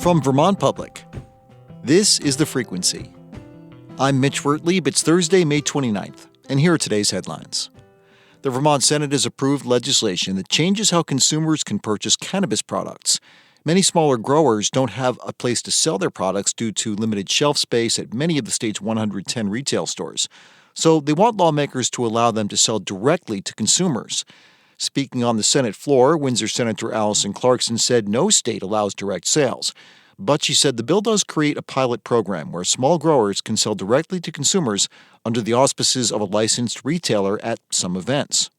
From Vermont Public, this is The Frequency. I'm Mitch Wertlieb. It's Thursday, May 29th, and here are today's headlines. The Vermont Senate has approved legislation that changes how consumers can purchase cannabis products. Many smaller growers don't have a place to sell their products due to limited shelf space at many of the state's 110 retail stores. So they want lawmakers to allow them to sell directly to consumers. Speaking on the Senate floor, Windsor Senator Allison Clarkson said no state allows direct sales. But she said the bill does create a pilot program where small growers can sell directly to consumers under the auspices of a licensed retailer at some events.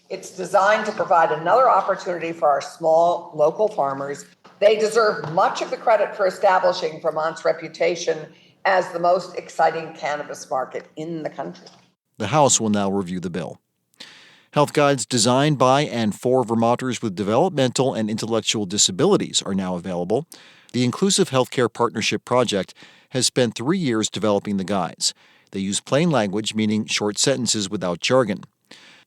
It's designed to provide another opportunity for our small local farmers. They deserve much of the credit for establishing Vermont's reputation as the most exciting cannabis market in the country. The House will now review the bill. Health guides designed by and for Vermonters with developmental and intellectual disabilities are now available. The Inclusive Healthcare Partnership Project has spent 3 years developing the guides. They use plain language, meaning short sentences without jargon.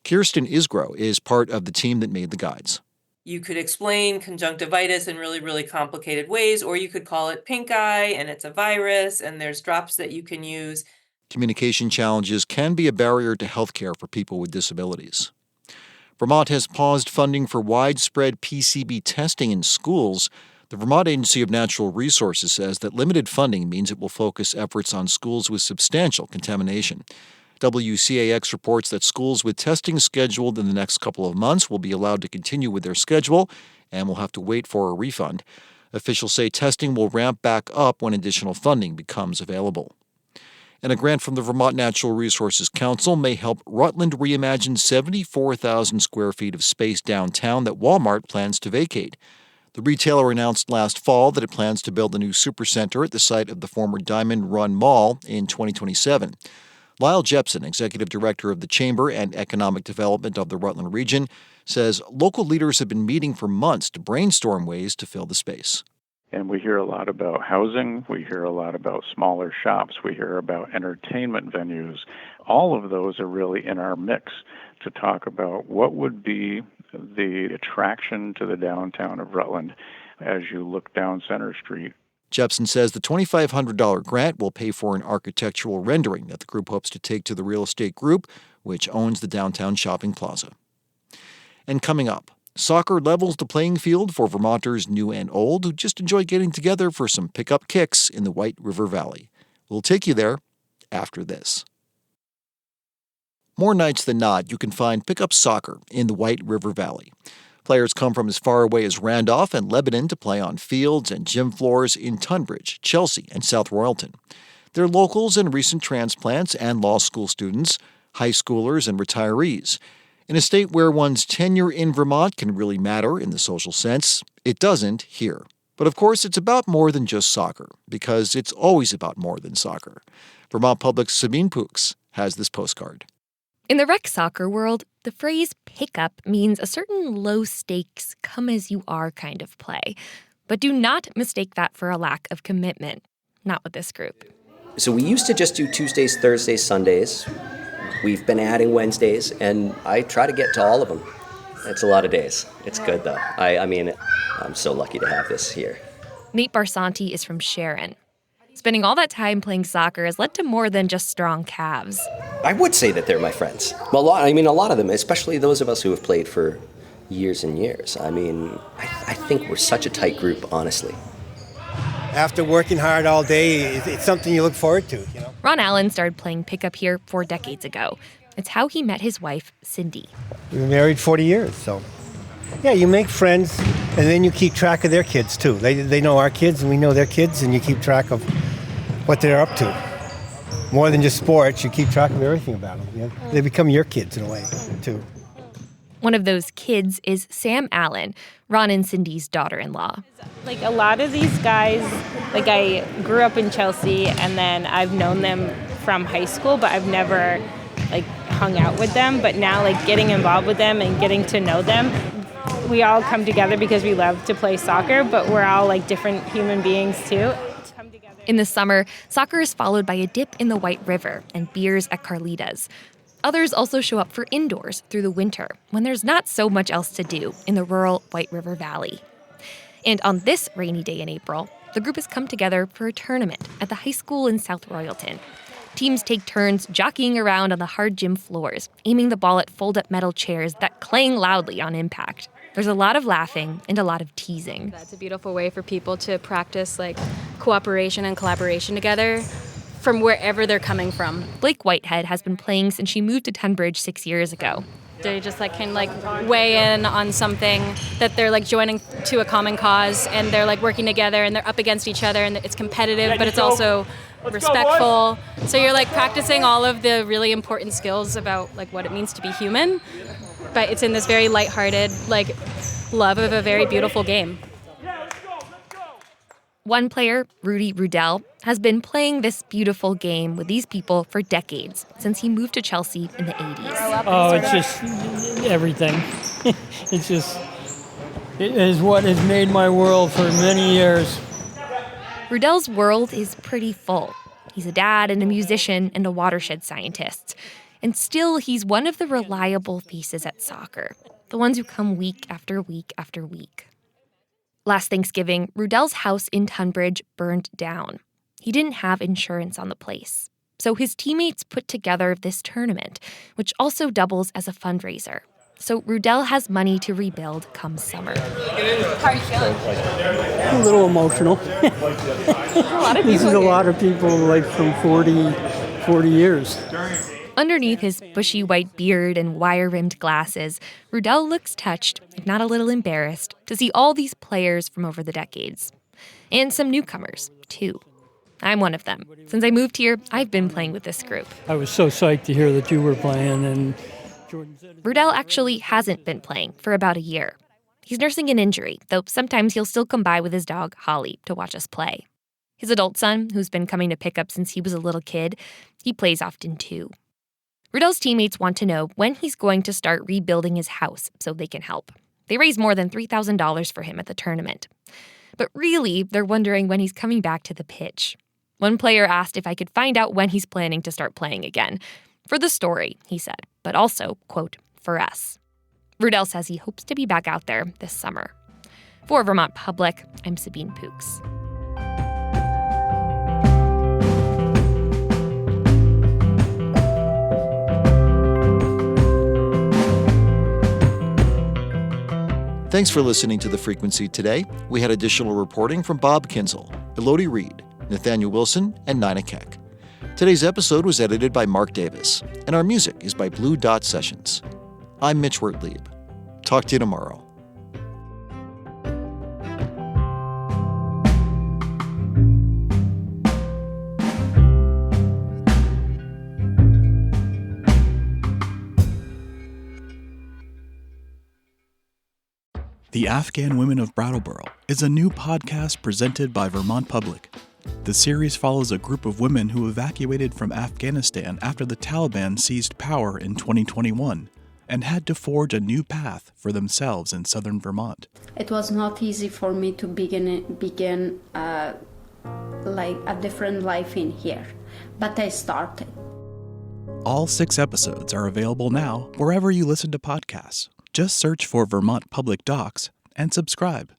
Kirsten Isgro is part of the team that made the guides. You could explain conjunctivitis in really, really complicated ways, or you could call it pink eye and it's a virus and there's drops that you can use. Communication challenges can be a barrier to healthcare for people with disabilities. Vermont has paused funding for widespread PCB testing in schools. The Vermont Agency of Natural Resources says that limited funding means it will focus efforts on schools with substantial contamination. WCAX reports that schools with testing scheduled in the next couple of months will be allowed to continue with their schedule and will have to wait for a refund. Officials say testing will ramp back up when additional funding becomes available. And a grant from the Vermont Natural Resources Council may help Rutland reimagine 74,000 square feet of space downtown that Walmart plans to vacate. The retailer announced last fall that it plans to build a new supercenter at the site of the former Diamond Run Mall in 2027. Lyle Jepson, executive director of the Chamber and Economic Development of the Rutland region, says local leaders have been meeting for months to brainstorm ways to fill the space. And we hear a lot about housing. We hear a lot about smaller shops. We hear about entertainment venues. All of those are really in our mix to talk about what would be the attraction to the downtown of Rutland as you look down Center Street. Jepson says the $2,500 grant will pay for an architectural rendering that the group hopes to take to the real estate group, which owns the downtown shopping plaza. And coming up, soccer levels the playing field for Vermonters new and old who just enjoy getting together for some pickup kicks in the White River Valley. We'll take you there after this. More nights than not, you can find pickup soccer in the White River Valley. Players come from as far away as Randolph and Lebanon to play on fields and gym floors in Tunbridge, Chelsea, and South Royalton. They're locals and recent transplants and law school students, high schoolers, and retirees. In a state where one's tenure in Vermont can really matter in the social sense, it doesn't here. But of course, it's about more than just soccer, because it's always about more than soccer. Vermont Public's Sabine Pooks has this postcard. In the rec soccer world, the phrase pickup means a certain low-stakes, come-as-you-are kind of play. But do not mistake that for a lack of commitment. Not with this group. So we used to just do Tuesdays, Thursdays, Sundays. We've been adding Wednesdays, and I try to get to all of them. It's a lot of days. It's good, though. I mean, I'm so lucky to have this here. Nate Barsanti is from Sharon. Spending all that time playing soccer has led to more than just strong calves. I would say that they're my friends. Well, a lot of them, especially those of us who have played for years and years. I mean, I think we're such a tight group, honestly. After working hard all day, it's something you look forward to, you know. Ron Allen started playing pickup here 4 decades ago. It's how he met his wife, Cindy. We were married 40 years, so... Yeah, you make friends, and then you keep track of their kids, too. They know our kids, and we know their kids, and you keep track of what they're up to. More than just sports, you keep track of everything about them. You know? They become your kids in a way, too. One of those kids is Sam Allen, Ron and Cindy's daughter-in-law. Like a lot of these guys, like I grew up in Chelsea, and then I've known them from high school, but I've never like hung out with them. But now like getting involved with them and getting to know them, we all come together because we love to play soccer, but we're all like different human beings too. In the summer, soccer is followed by a dip in the White River and beers at Carlita's. Others also show up for indoors through the winter when there's not so much else to do in the rural White River Valley. And on this rainy day in April, the group has come together for a tournament at the high school in South Royalton. Teams take turns jockeying around on the hard gym floors, aiming the ball at fold-up metal chairs that clang loudly on impact. There's a lot of laughing and a lot of teasing. That's a beautiful way for people to practice cooperation and collaboration together from wherever they're coming from. Blake Whitehead has been playing since she moved to Tunbridge 6 years ago. They just can weigh in on something that they're joining to a common cause, and they're working together, and they're up against each other, and it's competitive, but it's also respectful. So you're practicing all of the really important skills about what it means to be human, but it's in this very lighthearted love of a very beautiful game. One player, Rudy Rudell, has been playing this beautiful game with these people for decades, since he moved to Chelsea in the 80s. Oh, it's just everything. It is what has made my world for many years. Rudell's world is pretty full. He's a dad and a musician and a watershed scientist. And still, he's one of the reliable faces at soccer, the ones who come week after week after week. Last Thanksgiving, Rudell's house in Tunbridge burned down. He didn't have insurance on the place. So his teammates put together this tournament, which also doubles as a fundraiser. So Rudell has money to rebuild come summer. How are you feeling? A little emotional. This is a lot of people from 40 years. Underneath his bushy white beard and wire-rimmed glasses, Rudell looks touched, if not a little embarrassed, to see all these players from over the decades. And some newcomers, too. I'm one of them. Since I moved here, I've been playing with this group. I was so psyched to hear that you were playing, and Jordan said... Rudell actually hasn't been playing for about a year. He's nursing an injury, though sometimes he'll still come by with his dog, Holly, to watch us play. His adult son, who's been coming to pick up since he was a little kid, he plays often, too. Rudell's teammates want to know when he's going to start rebuilding his house so they can help. They raised more than $3,000 for him at the tournament. But really, they're wondering when he's coming back to the pitch. One player asked if I could find out when he's planning to start playing again. For the story, he said, but also, quote, for us. Rudell says he hopes to be back out there this summer. For Vermont Public, I'm Sabine Pooks. Thanks for listening to The Frequency today. We had additional reporting from Bob Kinzel, Elodie Reed, Nathaniel Wilson, and Nina Keck. Today's episode was edited by Mark Davis, and our music is by Blue Dot Sessions. I'm Mitch Wertlieb. Talk to you tomorrow. The Afghan Women of Brattleboro is a new podcast presented by Vermont Public. The series follows a group of women who evacuated from Afghanistan after the Taliban seized power in 2021 and had to forge a new path for themselves in southern Vermont. It was not easy for me to begin a different life in here, but I started. All 6 episodes are available now wherever you listen to podcasts. Just search for Vermont Public Docs and subscribe.